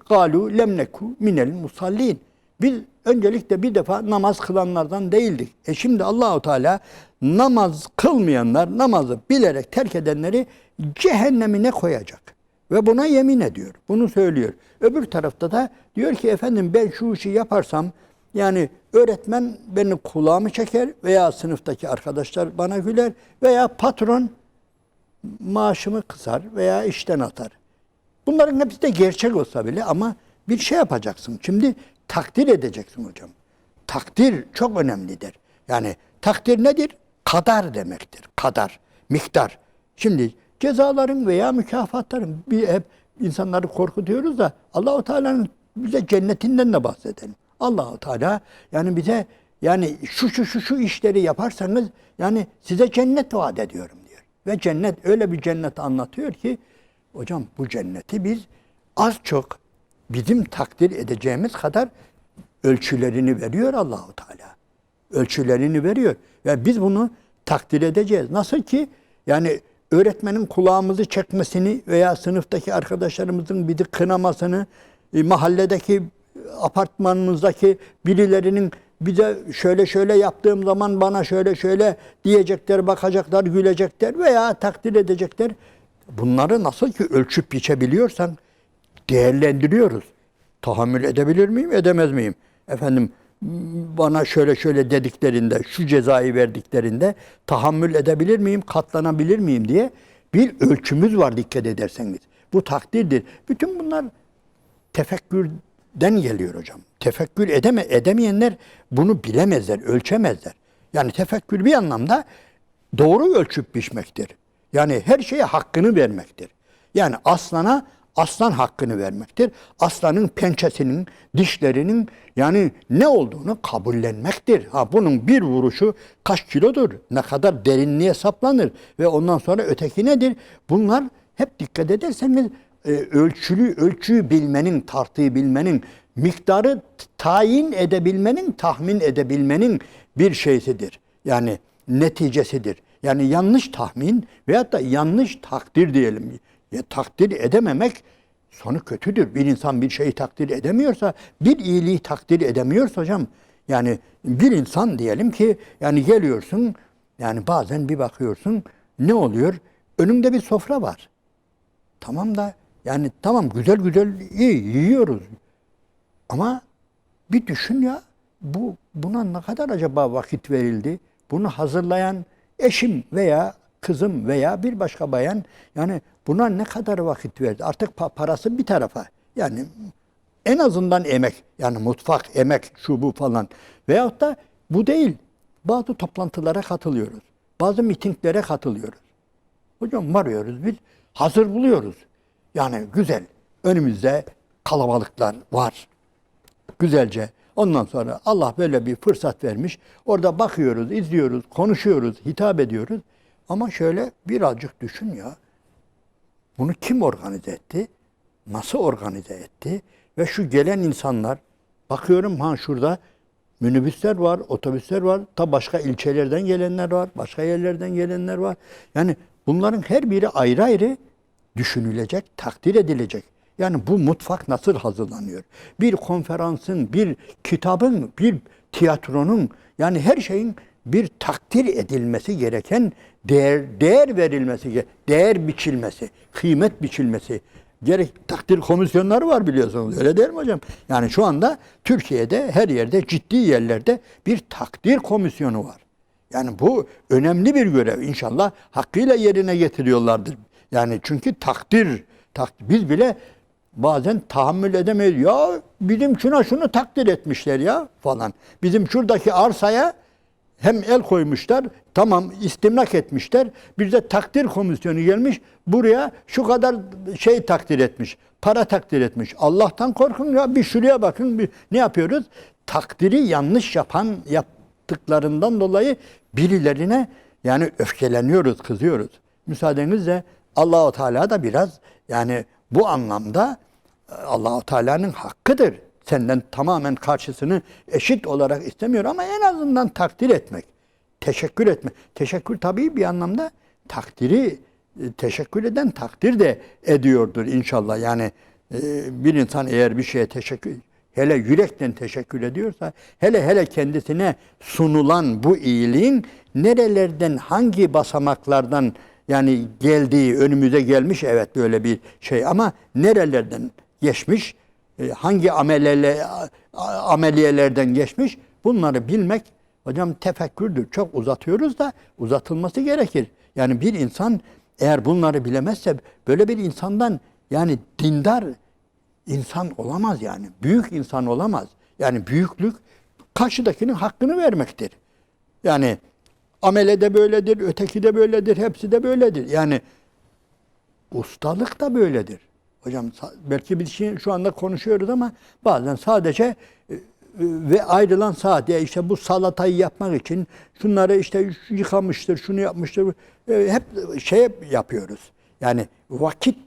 galu lem neku minel musallin. Biz öncelikle bir defa namaz kılanlardan değildik. Şimdi Allahu Teala namaz kılmayanlar, namazı bilerek terk edenleri cehennemine koyacak. Ve buna yemin ediyor. Bunu söylüyor. Öbür tarafta da diyor ki efendim ben şu işi yaparsam yani öğretmen beni kulağımı çeker veya sınıftaki arkadaşlar bana güler veya patron maaşımı kısar veya işten atar. Bunların hepsi de gerçek olsa bile ama bir şey yapacaksın. Şimdi takdir edeceksin hocam. Takdir çok önemlidir. Yani takdir nedir? Kadar demektir. Kadar, miktar. Şimdi cezaların veya mükafatların hep insanları korkutuyoruz da Allahu Teala'nın bize cennetinden de bahsedelim. Allahu Teala yani bize yani şu işleri yaparsanız yani size cennet vaat ediyorum diyor. Ve cennet öyle bir cennet anlatıyor ki hocam bu cenneti biz az çok bizim takdir edeceğimiz kadar ölçülerini veriyor Allahu Teala. Ölçülerini veriyor. Ve biz bunu takdir edeceğiz. Nasıl ki yani öğretmenin kulağımızı çekmesini veya sınıftaki arkadaşlarımızın bizi kınamasını, mahalledeki apartmanımızdaki birilerinin bize şöyle yaptığım zaman bana şöyle diyecekler, bakacaklar, gülecekler veya takdir edecekler. Bunları nasıl ki ölçüp biçebiliyorsan değerlendiriyoruz. Tahammül edebilir miyim, edemez miyim? Efendim bana şöyle dediklerinde, şu cezayı verdiklerinde tahammül edebilir miyim, katlanabilir miyim diye bir ölçümüz var dikkat ederseniz. Bu takdirdir. Bütün bunlar tefekkürden geliyor hocam. Tefekkür edemeyenler bunu bilemezler, ölçemezler. Yani tefekkür bir anlamda doğru ölçüp biçmektir. Yani her şeye hakkını vermektir. Yani aslana aslan hakkını vermektir. Aslanın pençesinin, dişlerinin yani ne olduğunu kabullenmektir. Bunun bir vuruşu kaç kilodur, ne kadar derinliğe saplanır ve ondan sonra öteki nedir? Bunlar hep dikkat ederseniz ölçüyü bilmenin, tartıyı bilmenin, miktarı tayin edebilmenin, tahmin edebilmenin bir şeysidir. Yani neticesidir. Yani yanlış tahmin veyahut da yanlış takdir diyelim. Takdir edememek sonu kötüdür. Bir insan bir şeyi takdir edemiyorsa, bir iyiliği takdir edemiyorsa hocam, yani bir insan diyelim ki yani geliyorsun, yani bazen bir bakıyorsun ne oluyor? Önünde bir sofra var. Tamam da yani tamam güzel iyi yiyoruz. Ama bir düşün ya buna ne kadar acaba vakit verildi? Bunu hazırlayan eşim veya kızım veya bir başka bayan yani buna ne kadar vakit verdi? Artık parası bir tarafa. Yani en azından emek. Yani mutfak, emek, şu bu falan. Veyahut da bu değil. Bazı toplantılara katılıyoruz. Bazı mitinglere katılıyoruz. Hocam varıyoruz biz. Hazır buluyoruz. Yani güzel. Önümüzde kalabalıklar var. Güzelce. Ondan sonra Allah böyle bir fırsat vermiş. Orada bakıyoruz, izliyoruz, konuşuyoruz, hitap ediyoruz. Ama şöyle birazcık düşün ya. Bunu kim organize etti? Nasıl organize etti? Ve şu gelen insanlar, bakıyorum şurada minibüsler var, otobüsler var. Ta başka ilçelerden gelenler var, başka yerlerden gelenler var. Yani bunların her biri ayrı ayrı düşünülecek, takdir edilecek. Yani bu mutfak nasıl hazırlanıyor? Bir konferansın, bir kitabın, bir tiyatronun yani her şeyin bir takdir edilmesi gereken değer verilmesi, değer biçilmesi, kıymet biçilmesi gerek takdir komisyonları var biliyorsunuz. Öyle değil mi hocam? Yani şu anda Türkiye'de her yerde ciddi yerlerde bir takdir komisyonu var. Yani bu önemli bir görev. İnşallah hakkıyla yerine getiriyorlardır. Yani çünkü takdir biz bile bazen tahammül edemeyiz. Ya bizim şunu takdir etmişler ya falan. Bizim şuradaki arsaya hem el koymuşlar, tamam istimlak etmişler. Bir de takdir komisyonu gelmiş. Buraya şu kadar şey takdir etmiş. Para takdir etmiş. Allah'tan korkun ya bir şuraya bakın. Ne yapıyoruz? Takdiri yanlış yaptıklarından dolayı birilerine yani öfkeleniyoruz, kızıyoruz. Müsaadenizle Allah-u Teala da biraz yani bu anlamda Allah-u Teala'nın hakkıdır. Senden tamamen karşısını eşit olarak istemiyor ama en azından takdir etmek, teşekkür etmek. Teşekkür tabii bir anlamda takdiri teşekkür eden takdir de ediyordur inşallah. Yani bir insan eğer bir şeye hele yürekten teşekkür ediyorsa, hele kendisine sunulan bu iyiliğin nerelerden, hangi basamaklardan yani geldiği, önümüze gelmiş, evet böyle bir şey, ama nerelerden geçmiş, hangi ameliyelerden geçmiş, bunları bilmek hocam tefekkürdür. Çok uzatıyoruz da uzatılması gerekir. Yani bir insan eğer bunları bilemezse böyle bir insandan yani dindar insan olamaz yani. Büyük insan olamaz. Yani büyüklük karşıdakinin hakkını vermektir. Yani amele de böyledir, öteki de böyledir, hepsi de böyledir. Yani ustalık da böyledir. Hocam belki biz şu anda konuşuyoruz ama bazen sadece ve ayrılan saat, ya işte bu salatayı yapmak için şunları işte yıkamıştır, şunu yapmıştır, hep şey yapıyoruz. Yani vakit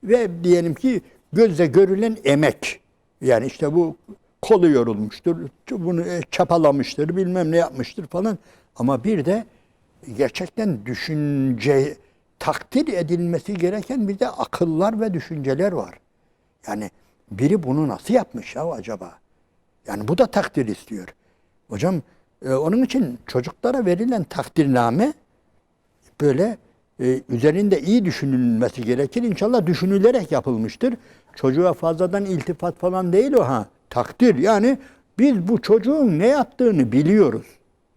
ve diyelim ki gözle görülen emek. Yani işte bu kolu yorulmuştur, bunu çapalamıştır, bilmem ne yapmıştır falan. Ama bir de gerçekten düşünce, takdir edilmesi gereken bir de akıllar ve düşünceler var. Yani biri bunu nasıl yapmış ya acaba? Yani bu da takdir istiyor. Hocam onun için çocuklara verilen takdirname böyle üzerinde iyi düşünülmesi gerekir. İnşallah düşünülerek yapılmıştır. Çocuğa fazladan iltifat falan değil o, ha. Takdir, yani biz bu çocuğun ne yaptığını biliyoruz.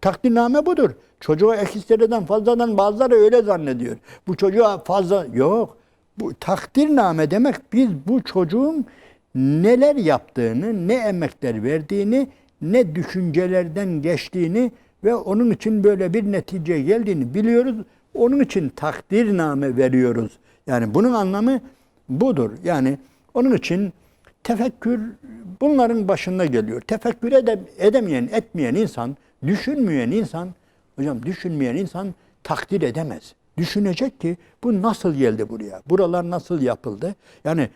Takdirname budur. Çocuğa ekstreden fazladan bazıları öyle zannediyor. Bu çocuğa fazla yok. Bu takdirname demek biz bu çocuğun neler yaptığını, ne emekler verdiğini, ne düşüncelerden geçtiğini ve onun için böyle bir netice geldiğini biliyoruz. Onun için takdirname veriyoruz. Yani bunun anlamı budur. Yani onun için tefekkür bunların başında geliyor. Tefekkür edemeyen, etmeyen insan, düşünmeyen insan, hocam düşünmeyen insan takdir edemez. Düşünecek ki bu nasıl geldi buraya? Buralar nasıl yapıldı? Yani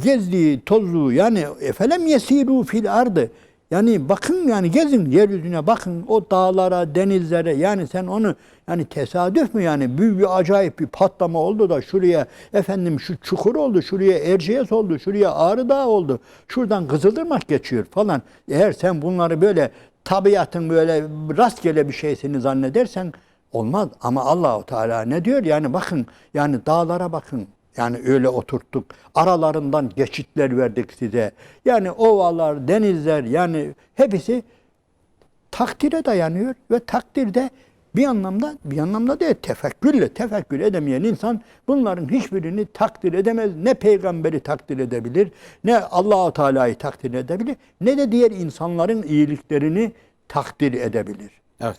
gezdiği, tozduğu, yani efelem yesiru fil ardı. Yani bakın, yani gezin yeryüzüne, bakın o dağlara, denizlere. Yani sen onu, yani tesadüf mü, yani büyük bir acayip bir patlama oldu da şuraya efendim şu çukur oldu, şuraya Erciyes oldu, şuraya Ağrı Dağı oldu, şuradan Kızılırmak geçiyor falan. Eğer sen bunları böyle tabiatın böyle rastgele bir şeysini zannedersen olmaz. Ama Allahu Teala ne diyor? Yani bakın, yani dağlara bakın. Yani öyle oturttuk. Aralarından geçitler verdik size. Yani ovalar, denizler, yani hepsi takdire dayanıyor ve takdirde bir anlamda değil, tefekkür edemeyen insan bunların hiçbirini takdir edemez. Ne peygamberi takdir edebilir, ne Allah-u Teala'yı takdir edebilir, ne de diğer insanların iyiliklerini takdir edebilir. Evet.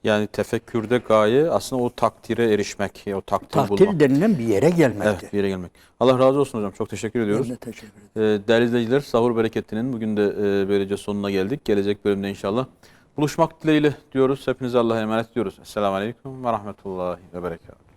Yani tefekkürde gaye aslında o takdire erişmek, o takdir bulmak. Takdir denilen bir yere gelmektir. Evet, bir yere gelmek. Allah razı olsun hocam. Çok teşekkür ediyoruz. Ben de teşekkür ederim. Değerli izleyiciler, Sahur Bereketi'nin bugün de böylece sonuna geldik. Gelecek bölümde inşallah buluşmak dileğiyle diyoruz. Hepinize Allah'a emanet ediyoruz. Esselamu Aleyküm ve Rahmetullahi ve Berekatuhu.